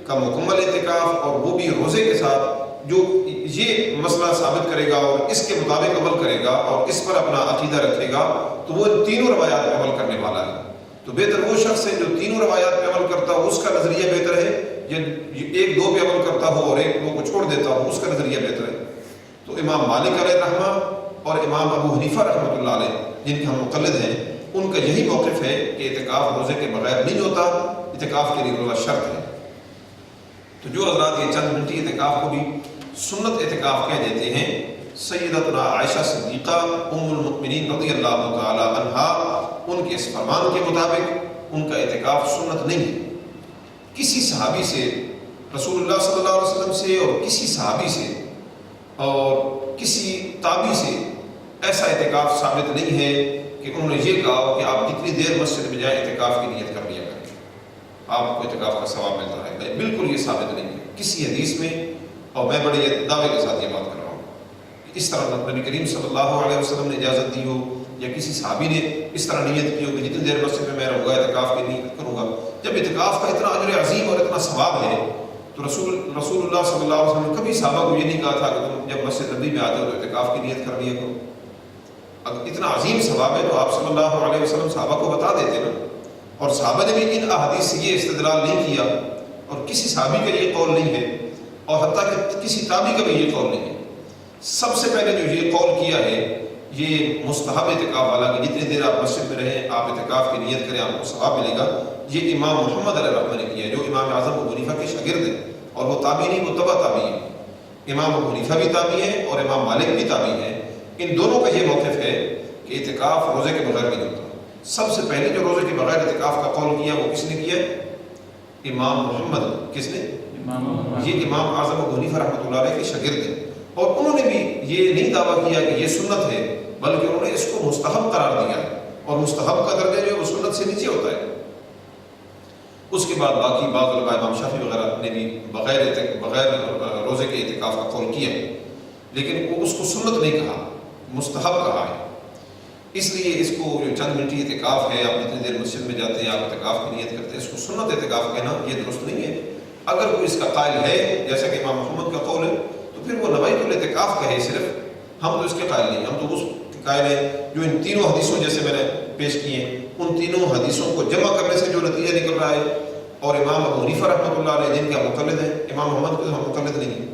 کا مکمل اعتکاف، اور وہ بھی روزے کے ساتھ جو یہ مسئلہ ثابت کرے گا اور اس کے مطابق عمل کرے گا اور اس پر اپنا عقیدہ رکھے گا تو وہ تینوں روایات پہ عمل کرنے والا ہے۔ تو بہتر وہ شخص ہے جو تینوں روایات پہ عمل کرتا ہو، اس کا نظریہ بہتر ہے، یا ایک دو پہ عمل کرتا ہو اور ایک دو کو چھوڑ دیتا ہو، اس کا نظریہ بہتر ہے۔ تو امام مالک علیہ رحمہ اور امام ابو حنیفہ رحمۃ اللہ علیہ جن کے ہم مقلد ہیں، ان کا یہی موقف ہے کہ اعتکاف روزے کے بغیر نہیں ہوتا، اعتکاف کے لیے روزہ شرط ہے۔ تو جو حضرات یہ چند منٹی اعتکاف کو بھی سنت اعتکاف کہہ دیتے ہیں، سیدتنا عائشہ صدیقہ ام المؤمنین رضی اللہ تعالی عنہا ان کے اس فرمان کے مطابق ان کا اعتکاف سنت نہیں ہے۔ کسی صحابی سے، رسول اللہ صلی اللہ علیہ وسلم سے اور کسی صحابی سے اور کسی تابعی سے ایسا اعتکاف ثابت نہیں ہے کہ انہوں نے یہ کہا کہ آپ جتنی دیر مسجد میں جائیں اعتکاف کی نیت کر لیا کریں، آپ کو اعتکاف کا ثواب ملتا رہے گا۔ بالکل یہ ثابت نہیں ہے کسی حدیث میں، اور میں بڑے دعوے کے ساتھ یہ بات کر رہا ہوں کہ اس طرح نبی کریم صلی اللہ علیہ وسلم نے اجازت دی ہو یا کسی صحابی نے اس طرح نیت کی ہو کہ جتنی دیر مسجد میں رہوں گا اعتکاف کی نیت کروں گا۔ جب اعتکاف کا اتنا اجر عظیم اور اتنا ثواب ہے تو رسول اللہ صلی اللہ علیہ وسلم نے کبھی صحابہ کو یہ نہیں کہا تھا کہ تم جب مسجد نبی میں آتے ہو تو اعتکاف کی نیت کر لیا کرو۔ اگر اتنا عظیم ثواب ہے تو آپ صلی اللہ علیہ وسلم صحابہ کو بتا دیتے نا، اور صحابہ نے بھی ان احادیث سے یہ استدلال نہیں کیا، اور کسی صحابی کا یہ قول نہیں ہے، اور حتیٰ کہ کسی تابعی کا بھی یہ قول نہیں ہے۔ سب سے پہلے جو یہ قول کیا ہے یہ مستحب اعتکاف والا کہ جتنی دیر آپ مسجد میں رہیں آپ اعتکاف کی نیت کریں آپ کو ثواب ملے گا، یہ امام محمد علیہ رحمہ نے کیا ہے جو امام اعظم ابو حنیفہ کے شاگرد ہیں، اور وہ تابعی نہیں، وہ تبع تابعی ہے۔ امام ابو حنیفہ بھی تابعی ہیں اور امام مالک بھی تابعی ہیں۔ ان دونوں کا یہ موقف ہے کہ اعتکاف روزے کے بغیر نہیں ہوتا۔ سب سے پہلے جو روزے کے بغیر اعتکاف کا قول کیا وہ کس نے کیا؟ امام محمد۔ کس نے؟ یہ امام اعظم ابو حنیفہ رحمۃ اللہ علیہ کے شاگرد ہیں، اور انہوں نے بھی یہ نہیں دعویٰ کیا کہ یہ سنت ہے، بلکہ انہوں نے اس کو مستحب قرار دیا ہے، اور مستحب کا درجہ جو ہے وہ سنت سے نیچے ہوتا ہے۔ اس کے بعد باقی بعض علماء امام شافعی وغیرہ نے بھی بغیر روزے کے اعتکاف کا قول کیا ہے، لیکن وہ اس کو سنت نہیں کہا، مستحب کہا ہے۔ اس لیے اس کو جو چند منٹی اعتکاف ہے، آپ جتنی دیر مسجد میں جاتے ہیں آپ اعتکاف کی نیت کرتے ہیں، اس کو سنت اعتکاف کہنا یہ درست نہیں ہے۔ اگر کوئی اس کا قائل ہے جیسا کہ امام محمد کا قول ہے تو پھر وہ نوائت الاعتکاف کہے صرف، ہم تو اس کے قائل نہیں، ہم تو اس کے قائل ہیں جو ان تینوں حدیثوں جیسے میں نے پیش کیے ہیں، ان تینوں حدیثوں کو جمع کرنے سے جو نتیجہ نکل رہا ہے، اور امام ابو حنیفہ رحمۃ اللہ علیہ جن کا مقلد ہے، امام محمد کے ہم مقلد نہیں ہیں،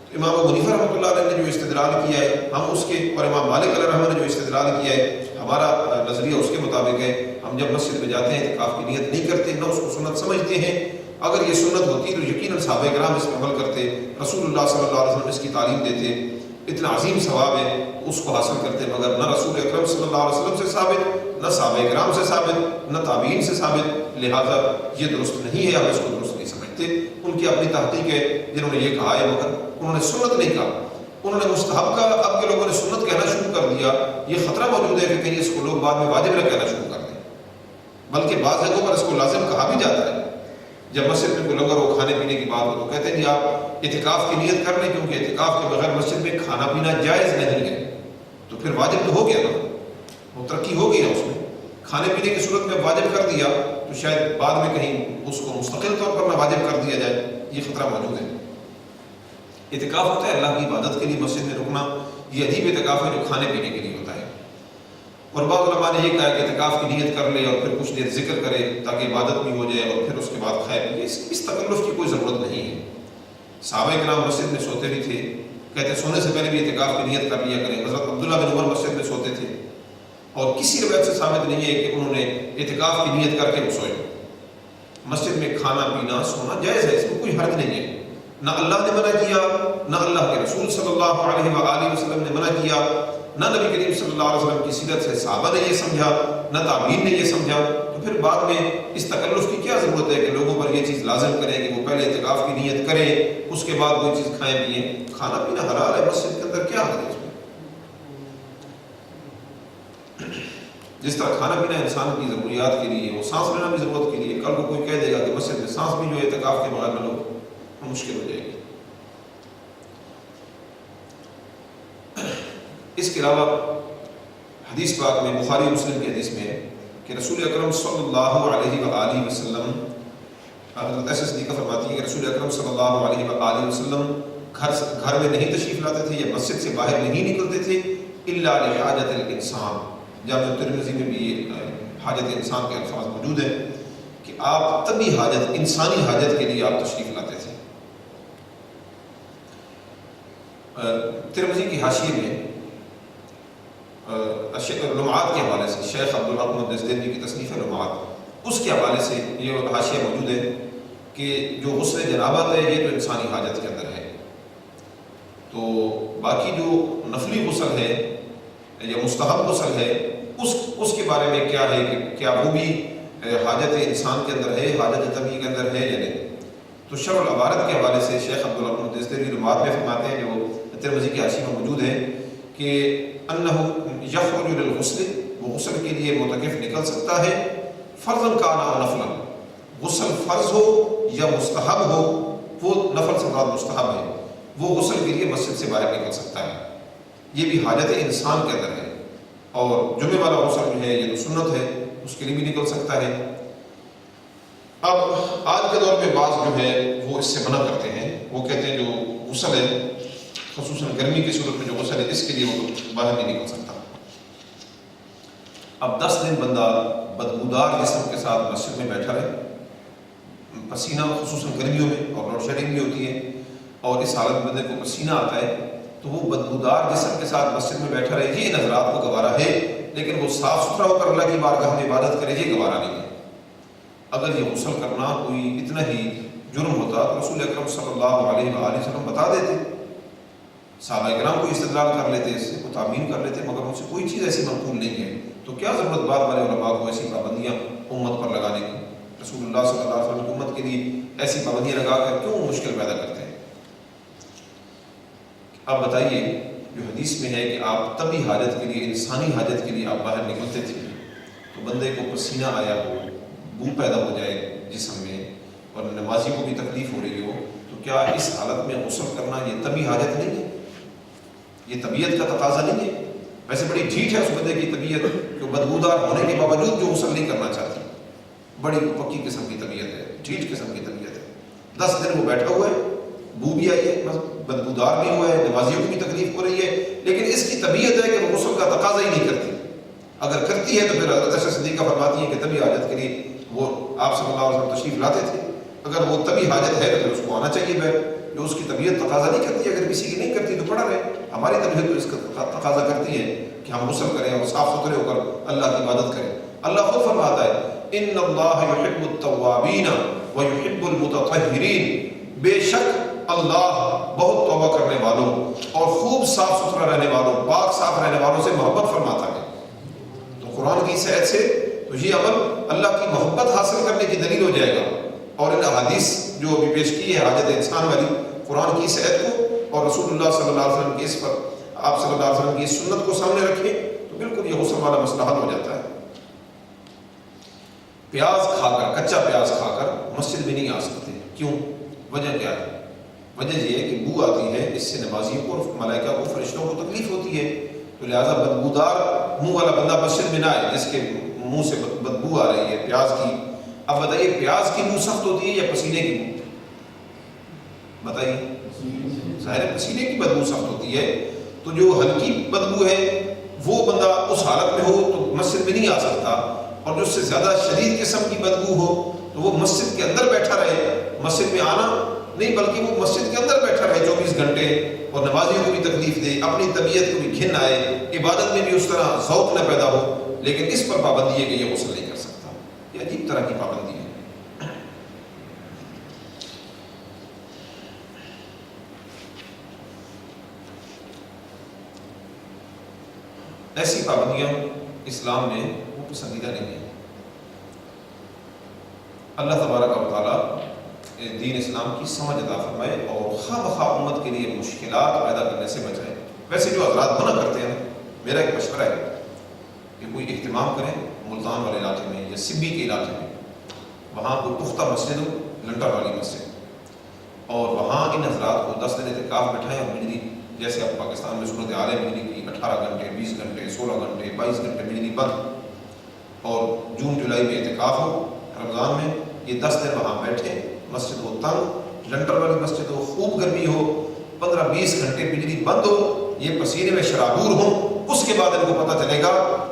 تو امام ابو حنیفہ رحمۃ اللہ علیہ نے جو استدلال کیا ہے ہم اس کے، اور امام مالک علیہ رحمہ نے جو استدلال کیا ہے ہمارا نظریہ اس کے مطابق ہے۔ ہم جب مسجد میں جاتے ہیں اعتکاف کی نیت نہیں کرتے، نہ اس کو سنت سمجھتے ہیں۔ اگر یہ سنت ہوتی تو یقیناً صحابہ کرام اس پر عمل کرتے، رسول اللہ صلی اللہ علیہ وسلم اس کی تعلیم دیتے، اتنا عظیم ثواب ہے اس کو حاصل کرتے، مگر نہ رسول اکرم صلی اللہ علیہ وسلم سے ثابت، نہ صحابہ کرام سے ثابت، نہ تابعین سے ثابت، لہٰذا یہ درست نہیں ہے، ہم اس کو درست نہیں سمجھتے۔ ان کی اپنی تحقیق ہے جنہوں نے یہ کہا ہے، مگر انہوں نے سنت نہیں کہا، انہوں نے مستحب کا، اب کے لوگوں نے سنت کہنا شروع کر دیا۔ یہ خطرہ موجود ہے کہ کہیں اس کو لوگ بعد میں واجب نہ کہنا شروع کر دیں، بلکہ بعض جگہوں پر اس کو لازم کہا بھی جاتا ہے۔ جب مسجد میں کوئی لنگر ہو، کھانے پینے کی بات ہو تو کہتے ہیں جی آپ اعتکاف کی نیت کر لیں، کیونکہ اعتکاف کے بغیر مسجد میں کھانا پینا جائز نہیں ہے۔ تو پھر واجب تو ہو گیا نا، وہ ترقی ہو گئی ہے اس میں، کھانے پینے کی صورت میں واجب کر دیا تو شاید بعد میں کہیں اس کو مستقل طور پر نہ واجب کر دیا جائے، یہ خطرہ موجود ہے۔ اعتکاف ہوتا ہے اللہ کی عبادت کے لیے مسجد میں رکنا، یہ عجیب اعتکاف ہے جو کھانے پینے کے لیے ہوتا ہے۔ اور بعض علماء نے یہ کہا کہ اعتکاف کی نیت کر لے اور پھر کچھ دیر ذکر کرے تاکہ عبادت بھی ہو جائے، اور پھر اس کے بعد کھائے پیے، اس تکلف کی کوئی ضرورت نہیں ہے۔ صحابہ کرام مسجد میں سوتے بھی تھے، کہتے سونے سے پہلے بھی اعتکاف کی نیت کر لیا کریں۔ حضرت عبداللہ بن عمر مسجد میں سوتے تھے، اور کسی روایت سے ثابت نہیں ہے کہ انہوں نے اعتکاف کی نیت کر کے سوئے۔ مسجد میں کھانا پینا سونا جائز ہے، اس میں کوئی حرج نہیں ہے، نہ اللہ نے منع کیا، نہ اللہ کے رسول صلی اللہ علیہ وآلہ وسلم نے منع کیا، نہ نبی کریم صلی اللہ علیہ وسلم کی سیرت سے صحابہ نے یہ سمجھا، نہ تابعین نے یہ سمجھا۔ تو پھر بعد میں اس تکلف کی کیا ضرورت ہے کہ لوگوں پر یہ چیز لازم کریں کہ وہ پہلے اعتکاف کی نیت کریں اس کے بعد کوئی چیز کھائیں پئیں؟ کھانا پینا حلال ہے، مسجد کے اندر کیا حرج ہے اس میں؟ جس طرح کھانا پینا انسان کی ضروریات کے لیے، وہ سانس لینا بھی ضرورت کے لیے، کل کو کوئی کہہ دے گا کہ مسجد میں سانس بھی جو ہے اعتکاف کے بغیر میں لو، مشکل ہو جائے گی۔ اس کے علاوہ حدیث پاک میں، بخاری مسلم کی حدیث میں ہے کہ رسول اکرم صلی اللہ علیہ وآلہ وسلم حضرت عائشہ صدیقہ فرماتی ہے کہ رسول اکرم صلی اللہ علیہ وآلہ وسلم گھر میں نہیں تشریف لاتے تھے یا مسجد سے باہر نہیں نکلتے تھے الا لحاجت الانسان. جامع ترمذی میں بھی حاجت انسان کے الفاظ موجود ہیں کہ آپ طبی حاجت، انسانی حاجت کے لیے آپ تشریف لاتے تھے. ترمذی کی حاشیے میں لمعات کے حوالے سے شیخ عبدالحق الدستیری کی تصنیف لمعات، اس کے حوالے سے یہ حاشیہ موجود ہے کہ جو غسل جنابت ہے یہ تو انسانی حاجت کے اندر ہے، تو باقی جو نفلی غسل ہے یا مستحب غسل ہے اس کے بارے میں کیا ہے کہ کیا وہ بھی حاجت انسان کے اندر ہے، حاجت طبی کے اندر ہے یا نہیں. تو شرح العبارت کے حوالے سے شیخ عبدالحق الدستیری لمعات میں فرماتے ہیں جو ترمذی کی حاشیے میں موجود ہے کہ انہ یخرج للغسل، وہ غسل کے لیے معتکف نکل سکتا ہے، فرضاً کان او نفلا، غسل فرض ہو یا مستحب ہو، وہ نفل سے مراد مستحب ہے، وہ غسل کے لیے مسجد سے باہر نکل سکتا ہے. یہ بھی حاجت انسان کے اندر ہے. اور جمعے والا غسل جو ہے یہ تو سنت ہے، اس کے لیے بھی نکل سکتا ہے. اب آج کے دور میں بعض جو ہے وہ اس سے منع کرتے ہیں، وہ کہتے ہیں جو غسل ہے خصوصاً گرمی کی صورت میں جو غسل ہے اس کے لیے وہ باہر نہیں نکل سکتا. اب 10 دن بندہ بدبودار جسم کے ساتھ مسجد میں بیٹھا رہے، پسینہ خصوصاً گرمیوں میں اور لوڈ شیڈنگ بھی ہوتی ہے اور اس حالت میں بندے کو پسینہ آتا ہے تو وہ بدبودار جسم کے ساتھ مسجد میں بیٹھا رہے، یہ نظرات کو گوارا ہے، لیکن وہ صاف ستھرا ہو کر اللہ کی بارگاہ میں عبادت کرے یہ گوارا نہیں ہے. اگر یہ غسل کرنا کوئی اتنا ہی جرم ہوتا تو رسول اکرم صلی اللہ علیہ وآلہ وسلم بتا دیتے، صحابہ کرام کو استدلال کر لیتے، اس سے کو تعمیم کر لیتے، مگر ان سے کوئی چیز ایسی منقول نہیں ہے. تو کیا ضرورت بعد والے علماء کو ایسی پابندیاں امت پر لگانے کی؟ رسول اللہ صلی اللہ علیہ وسلم امت کے لیے ایسی پابندیاں لگا کر کیوں مشکل پیدا کرتے ہیں؟ آپ بتائیے، جو حدیث میں ہے کہ آپ طبی حاجت کے لیے، انسانی حاجت کے لیے آپ باہر نکلتے تھے، تو بندے کو پسینہ آیا ہو، بو پیدا ہو جائے جسم میں اور نمازی کو بھی تکلیف ہو رہی ہو، تو کیا اس حالت میں غسل کرنا یہ طبی حاجت نہیں ہے؟ یہ طبیعت کا تقاضا نہیں ہے؟ ویسے بڑی ڈھیٹ ہے اس بندے کی طبیعت جو بدبودار ہونے کے باوجود جو غسل نہیں کرنا چاہتی، بڑی پکی قسم کی طبیعت ہے، ڈھیٹ قسم کی طبیعت ہے. 10 دن وہ بیٹھا ہوا ہے، بو بھی آئی ہے، بدبودار بھی ہوا ہے، نمازیوں کو بھی تکلیف ہو رہی ہے، لیکن اس کی طبیعت ہے کہ وہ غسل کا تقاضا ہی نہیں کرتی. اگر کرتی ہے تو پھر حضرت عائشہ صدیقہ فرماتی ہیں کہ طبی حاجت کے لیے وہ آپ صلی اللہ علیہ وسلم تشریف لاتے تھے. اگر وہ طبی حاجت ہے تو پھر اس کو آنا چاہیے بیٹھ، جو اس کی طبیعت تقاضا نہیں کرتی. اگر کسی کی نہیں کرتی تو پڑا رہے. ہماری طبیعت تو اس کا تقاضا کرتی ہے کہ ہم غسل کریں اور صاف ستھرے ہو کر اللہ کی عبادت کریں. اللہ خود فرماتا ہے ان اللہ یحب التوابین ویحب المتطہرین، بے شک اللہ بہت توبہ کرنے والوں اور خوب صاف ستھرا رہنے والوں، پاک صاف رہنے والوں سے محبت فرماتا ہے. تو قرآن کی صحت سے تو یہ عمل اللہ کی محبت حاصل کرنے کی دلیل ہو جائے گا. اور ان احادیث جو ابھی پیش کی ہے حاجت انسان والی، قرآن کی صحت کو اور رسول اللہ صلی اللہ علیہ وسلم کی اس پر آپ صلی اللہ علیہ وسلم کی اس سنت کو سامنے رکھیں تو بالکل یہ غسل والا مسئلہ حل ہو جاتا ہے. پیاز کھا کر، کچا پیاز کھا کر مسجد میں نہیں آ سکتے. کیوں؟ وجہ کیا ہے؟ وجہ یہ ہے کہ بو آتی ہے، اس سے نمازیوں کو اور ملائکہ کو، فرشتوں کو تکلیف ہوتی ہے. تو لہٰذا بدبودار منہ والا بندہ مسجد میں نہ آئے جس کے منہ سے بدبو آ رہی ہے پیاز کی. اب بتائیے پیاز کی منہ سخت ہوتی ہے یا پسینے کی منہ؟ بتائیے. ظاہر ہے پسینے کی بدبو سخت ہوتی ہے. تو جو ہلکی بدبو ہے وہ بندہ اس حالت میں ہو تو مسجد میں نہیں آ سکتا، اور جو اس سے زیادہ شدید قسم کی بدبو ہو تو وہ مسجد کے اندر بیٹھا رہے، مسجد میں آنا نہیں بلکہ وہ مسجد کے اندر بیٹھا رہے 24 گھنٹے اور نمازیوں کو بھی تکلیف دے، اپنی طبیعت کو بھی گھن آئے، عبادت میں بھی اس طرح ذوق نہ پیدا ہو. لیکن اس پر پابندی ہے کہ یہ غسل نہیں کر سکتا. یہ عجیب طرح کی پابندی ہے. ایسی پابندیاں اسلام میں وہ پسندیدہ نہیں ہیں. اللہ تبارک و تعالیٰ دین اسلام کی سمجھ عطا فرمائے اور خواہ بخواہ امت کے لیے مشکلات پیدا کرنے سے بچائے. ویسے جو حضرات منع کرتے ہیں میرا ایک مشورہ ہے کہ کوئی اہتمام کریں ملتان والے علاقے میں یا سبی کے علاقے میں، وہاں کوئی پختہ مسجد ہو، لنٹر والی مسجد، اور وہاں ان حضرات کو 10 دن اعتکاف بٹھائیں اور بجلی جیسے اب پاکستان میں صورت حال ہے بجلی کی 18 گھنٹے 20 گھنٹے 16 گھنٹے 22 گھنٹے بجلی بند، اور جون جولائی میں اعتکاف ہو رمضان میں یہ 10 دن وہاں بیٹھے، مسجد ہو تنگ، لنٹر والی مسجد ہو، خوب گرمی ہو، 15-20 گھنٹے بجلی بند ہو، یہ پسینے میں شرابور ہوں، اس کے بعد ان کو پتہ چلے گا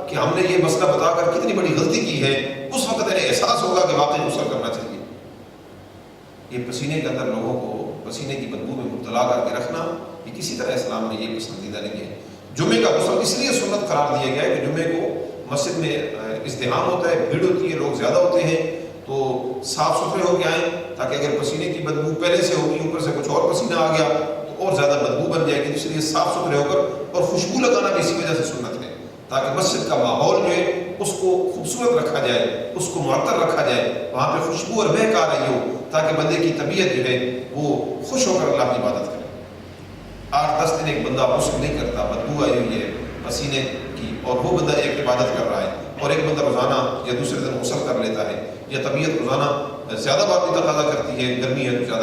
کہ ہم نے یہ مسئلہ بتا کر کتنی بڑی غلطی کی ہے، اس وقت انہیں احساس ہوگا کہ واقعی غسل کرنا چاہیے۔ یہ پسینے کے اندر لوگوں کو پسینے کی بدبو میں مبتلا کر کے رکھنا، یہ کسی طرح اسلام میں یہ پسندیدہ نہیں ہے۔ جمعے کا غسل اس لیے سنت قرار دیا گیا ہے کہ جمعے کو مسجد میں ازدحام ہوتا ہے، بھیڑ ہوتی ہے، لوگ زیادہ ہوتے ہیں، تو صاف ستھرے ہو کے آئیں تاکہ اگر پسینے کی بدبو پہلے سے ہوگی، اوپر سے کچھ اور پسینہ آ گیا تو اور زیادہ بدبو بن جائے گی، اس لیے صاف ستھرے ہو کر، اور خوشبو لگانا بھی اسی وجہ سے سنت ہے تاکہ مسجد کا ماحول جو ہے اس کو خوبصورت رکھا جائے، اس کو معطر رکھا جائے، وہاں پہ خوشبو اور مہک آ رہی ہو تاکہ بندے کی طبیعت جو ہے وہ خوش ہو کر اللہ کی عبادت کرے۔ 8-10 دن ایک بندہ غسل نہیں کرتا، بدبو آئی ہوئی ہے پسینے کی، اور وہ بندہ ایک عبادت کر رہا ہے، اور ایک بندہ روزانہ یا دوسرے دن غسل کر لیتا ہے، یا طبیعت روزانہ زیادہ بات بھی تقاضا کرتی ہے، گرمی ہے تو زیادہ